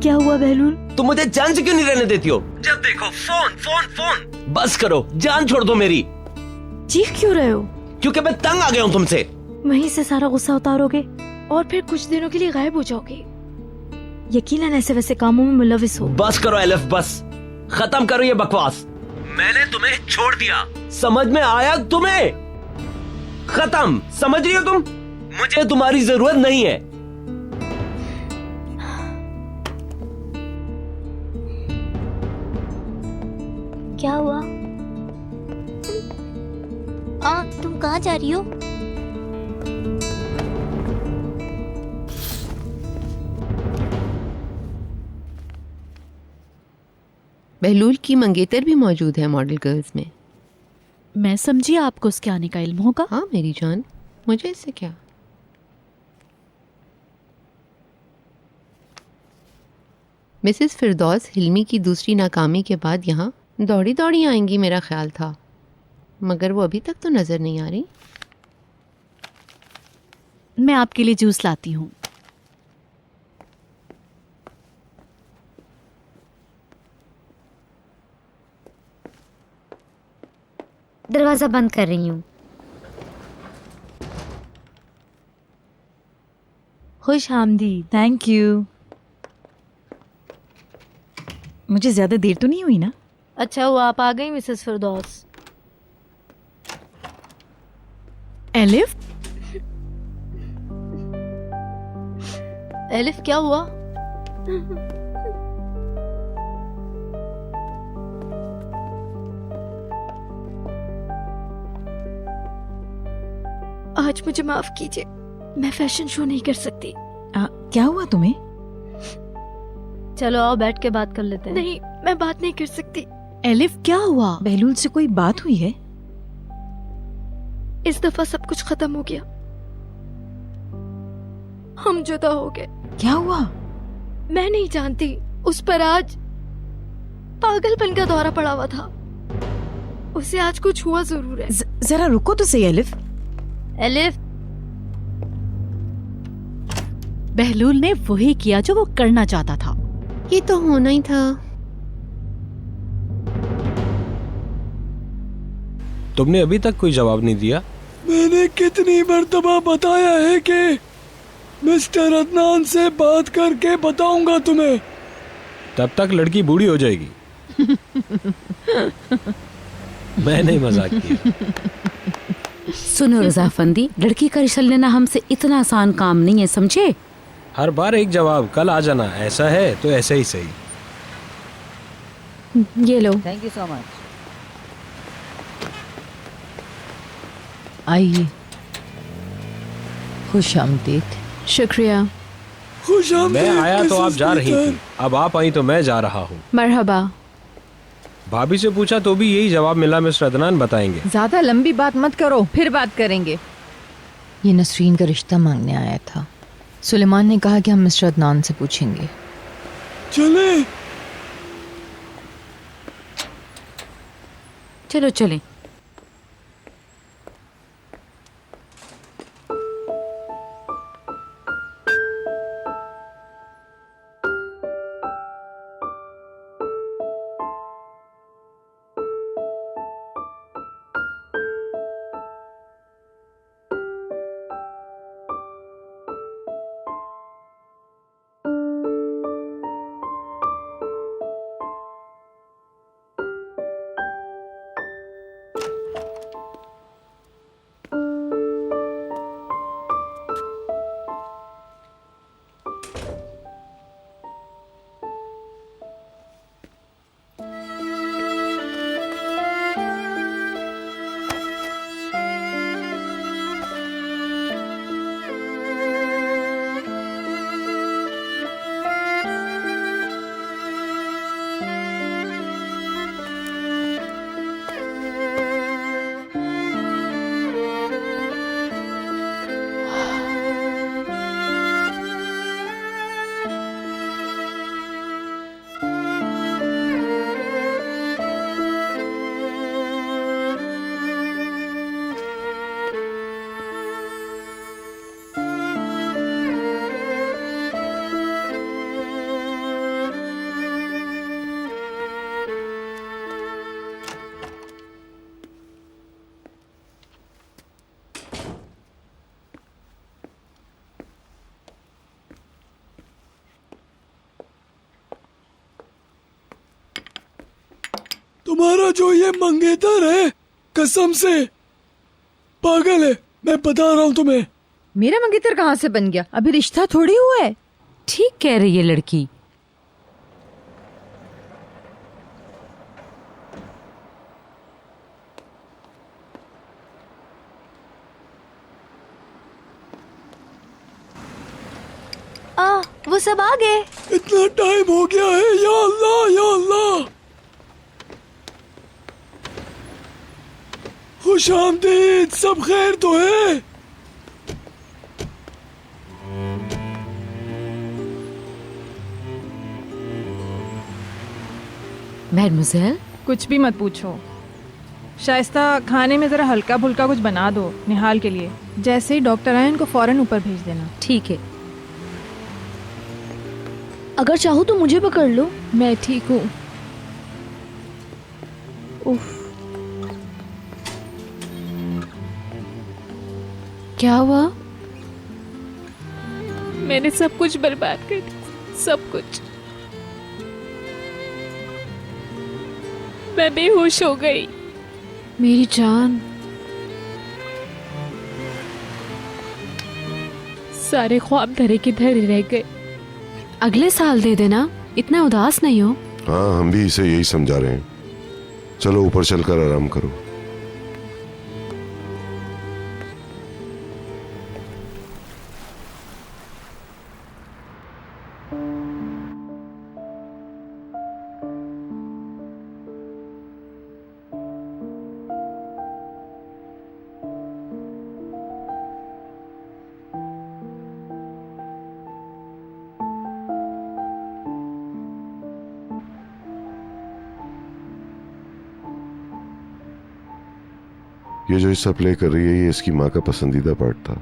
क्या हुआ बहलूल? तुम मुझे जान से क्यों नहीं रहने देती हो? जब देखो फोन फोन फोन। बस करो, जान छोड़ दो मेरी। चीख क्यों रहे हो? क्योंकि मैं तंग आ गया हूँ तुमसे। वहीं से सारा गुस्सा उतारोगे और फिर कुछ दिनों के लिए गायब हो जाओगे। यकीनन ऐसे वैसे कामों में मुलविस हो। बस करो एलिफ, बस खत्म करो ये बकवास। मैंने तुम्हें छोड़ दिया, समझ में आया तुम्हें? खत्म, समझ रही हो तुम? मुझे तुम्हारी जरूरत नहीं है। क्या हुआ? तुम कहाँ जा रही हो? बहलूल की मंगेतर भी मौजूद है मॉडल गर्ल्स में। मैं समझी आपको उसके आने का इल्म होगा। हाँ मेरी जान, मुझे इससे क्या। मिसेस फिरदौस हिल्मी की दूसरी नाकामी के बाद यहाँ दौड़ी दौड़ी आएंगी मेरा ख्याल था, मगर वो अभी तक तो नजर नहीं आ रही। मैं आपके लिए जूस लाती हूँ। दरवाजा बंद कर रही हूँ। खुश आमदी। Thank you. मुझे ज्यादा देर तो नहीं हुई ना? अच्छा हुआ आप आ गई मिसेस फिरदौस। एलिफ, एलिफ क्या हुआ? आज मुझे माफ कीजिए, मैं फैशन शो नहीं कर सकती। क्या हुआ तुम्हें? चलो आओ बैठ के बात कर लेते हैं। नहीं, मैं बात नहीं कर सकती। एलिफ क्या हुआ? बहलूल से कोई बात हुई है? इस दफा सब कुछ खत्म हो गया, हम जुदा हो गए। क्या हुआ? मैं नहीं जानती, उस पर आज पागलपन का दौरा पड़ा हुआ था। उसे आज कुछ हुआ जरूर है। जरा रुको तो सही एलिफ। एलिफ, बहलूल ने वही किया जो वो करना चाहता था। ये तो होना ही था। तुमने अभी तक कोई जवाब नहीं दिया। मैंने कितनी मर्तबा बताया है कि मिस्टर अदनान से बात करके बताऊंगा तुम्हें। तब तक लड़की बूढ़ी हो जाएगी। मैंने मजाक किया। सुनो रजाफंदी, लड़की का रिश्ता लेना हमसे इतना आसान काम नहीं है, समझे? हर बार एक जवाब, कल आ जाना, ऐसा है तो ऐसे ही सही। ये लो। Thank you so much. आइए, खुश आमदीद। शुक्रिया। खुश मैं आया तो आप जा रही थी, अब आप आई तो मैं जा रहा हूँ। मरहबा। भाभी से पूछा तो भी यही जवाब मिला, मिस्टर अदनान बताएंगे। ज्यादा लंबी बात मत करो, फिर बात करेंगे। ये नसरीन का रिश्ता मांगने आया था। सुलेमान ने कहा कि हम मिस्टर अदनान से पूछेंगे। चले। चलो चलें। तुम्हारा जो ये मंगेतर है कसम से पागल है, मैं बता रहा हूँ तुम्हें। मेरा मंगेतर कहाँ से बन गया? अभी रिश्ता थोड़ी हुआ है। ठीक कह रही है लड़की। वो सब आ गए। इतना टाइम हो गया है, या अल्लाह या अल्लाह। खुश आमदीद, सब खैर तो है? मैडमुज़ेल, कुछ भी मत पूछो। शाइस्ता, खाने में ज़रा हल्का फुल्का कुछ बना दो निहाल के लिए। जैसे ही डॉक्टर आए उनको फ़ौरन ऊपर भेज देना। ठीक है। अगर चाहो तो मुझे पकड़ लो। मैं ठीक हूँ। उफ, क्या हुआ? मैंने सब कुछ बर्बाद कर दिया, सब कुछ। मैं बेहोश हो गई। मेरी जान, सारे ख्वाब धरे के धरे रह गए। अगले साल दे देना, इतना उदास नहीं हो। हाँ, हम भी इसे यही समझा रहे हैं। चलो ऊपर चलकर आराम करो। ये जो हिस्सा प्ले कर रही है, ये इसकी माँ का पसंदीदा पार्ट था।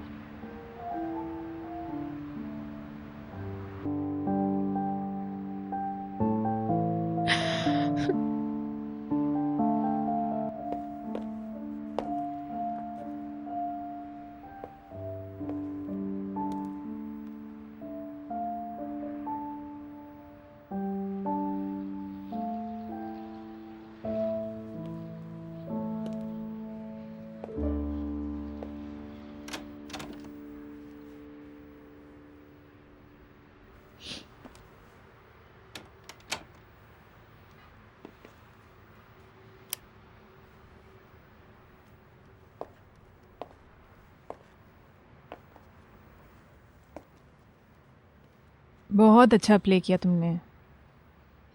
बहुत अच्छा प्ले किया तुमने।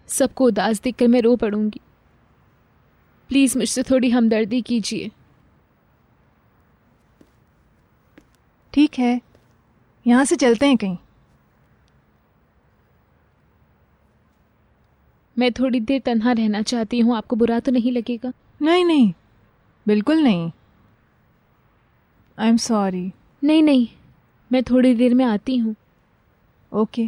सबको उदास देखकर मैं रो पड़ूंगी। प्लीज मुझसे थोड़ी हमदर्दी कीजिए। ठीक है, यहाँ से चलते हैं कहीं। मैं थोड़ी देर तन्हा रहना चाहती हूँ, आपको बुरा तो नहीं लगेगा? नहीं नहीं, बिल्कुल नहीं। I am sorry. नहीं नहीं, मैं थोड़ी देर में आती हूँ। ओके।